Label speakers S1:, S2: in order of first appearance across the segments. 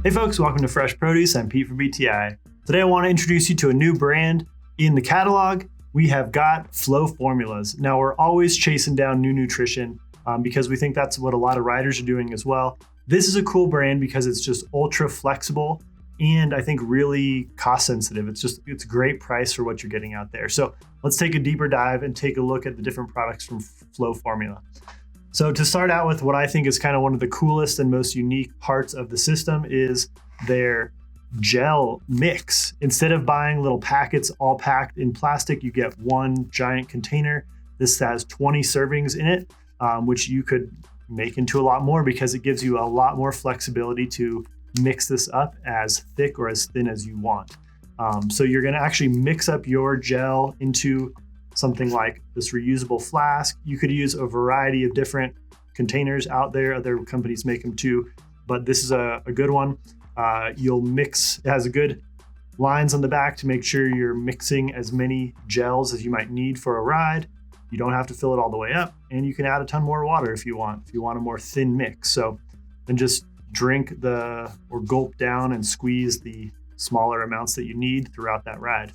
S1: Hey folks, welcome to Fresh Produce. I'm Pete from BTI. Today I want to introduce you to a new brand. In the catalog, we have got Flow Formulas. Now we're always chasing down new nutrition because we think that's what a lot of riders are doing as well. This is a cool brand because it's just ultra flexible and I think really cost sensitive. It's a great price for what you're getting out there. So let's take a deeper dive and take a look at the different products from Flow Formula. So to start out with, what I think is kind of one of the coolest and most unique parts of the system is their gel mix. Instead of buying little packets all packed in plastic, you get one giant container. This has 20 servings in it, which you could make into a lot more because it gives you a lot more flexibility to mix this up as thick or as thin as you want. So you're going to actually mix up your gel into something like this reusable flask. You could use a variety of different containers out there. Other companies make them too, but this is a good one. You'll mix, it has a good lines on the back to make sure you're mixing as many gels as you might need for a ride. You don't have to fill it all the way up, and you can add a ton more water if you want a more thin mix. So then just drink or gulp down and squeeze the smaller amounts that you need throughout that ride.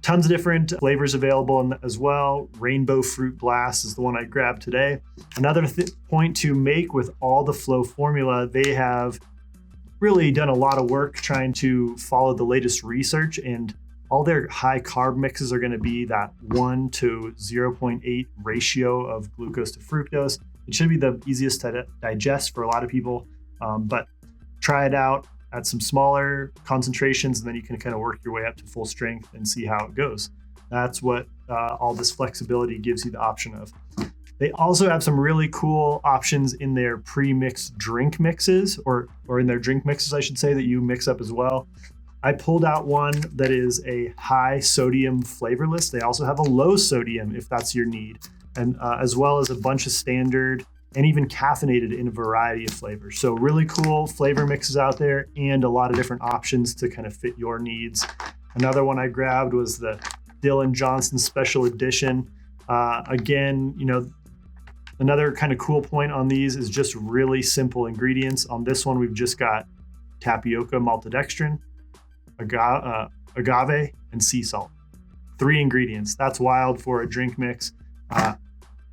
S1: Tons of different flavors available as well. Rainbow Fruit Blast is the one I grabbed today. Another point to make with all the Flow Formula, they have really done a lot of work trying to follow the latest research, and all their high carb mixes are going to be that 1 to 0.8 ratio of glucose to fructose. It should be the easiest to digest for a lot of people, but try it out at some smaller concentrations, and then you can kind of work your way up to full strength and see how it goes. That's what all this flexibility gives you the option of. They also have some really cool options in their pre-mixed drink mixes, or in their drink mixes, I should say, that you mix up as well. I pulled out one that is a high sodium flavorless. They also have a low sodium if that's your need, and as well as a bunch of standard and even caffeinated in a variety of flavors. So really cool flavor mixes out there and a lot of different options to kind of fit your needs. Another one I grabbed was the Dylan Johnson Special Edition. Again, another kind of cool point on these is just really simple ingredients. On this one, we've just got tapioca maltodextrin, agave, and sea salt. 3 ingredients. That's wild for a drink mix.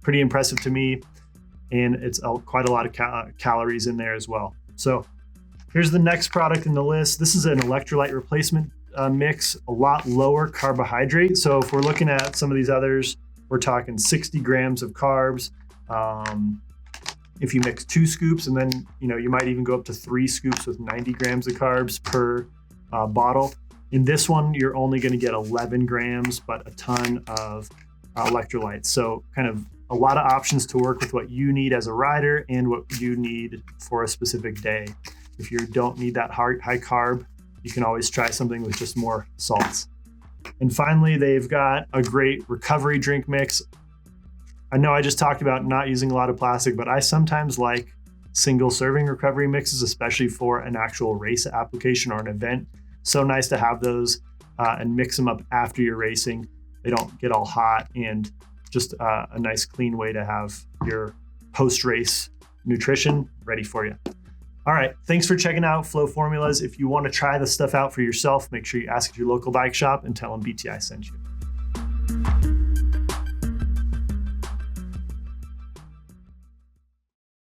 S1: Pretty impressive to me. And it's quite a lot of calories in there as well. So here's the next product in the list. This is an electrolyte replacement mix, a lot lower carbohydrate. So if we're looking at some of these others, we're talking 60 grams of carbs. If you mix 2 scoops, and then you might even go up to 3 scoops with 90 grams of carbs per bottle. In this one, you're only going to get 11 grams, but a ton of electrolytes. So kind of a lot of options to work with what you need as a rider and what you need for a specific day. If you don't need that high carb, you can always try something with just more salts. And finally, they've got a great recovery drink mix. I know I just talked about not using a lot of plastic, but I sometimes like single serving recovery mixes, especially for an actual race application or an event. So nice to have those and mix them up after you're racing. They don't get all hot, and just a nice clean way to have your post-race nutrition ready for you. All right, thanks for checking out Flow Formulas. If you want to try this stuff out for yourself, make sure you ask at your local bike shop and tell them BTI sent you.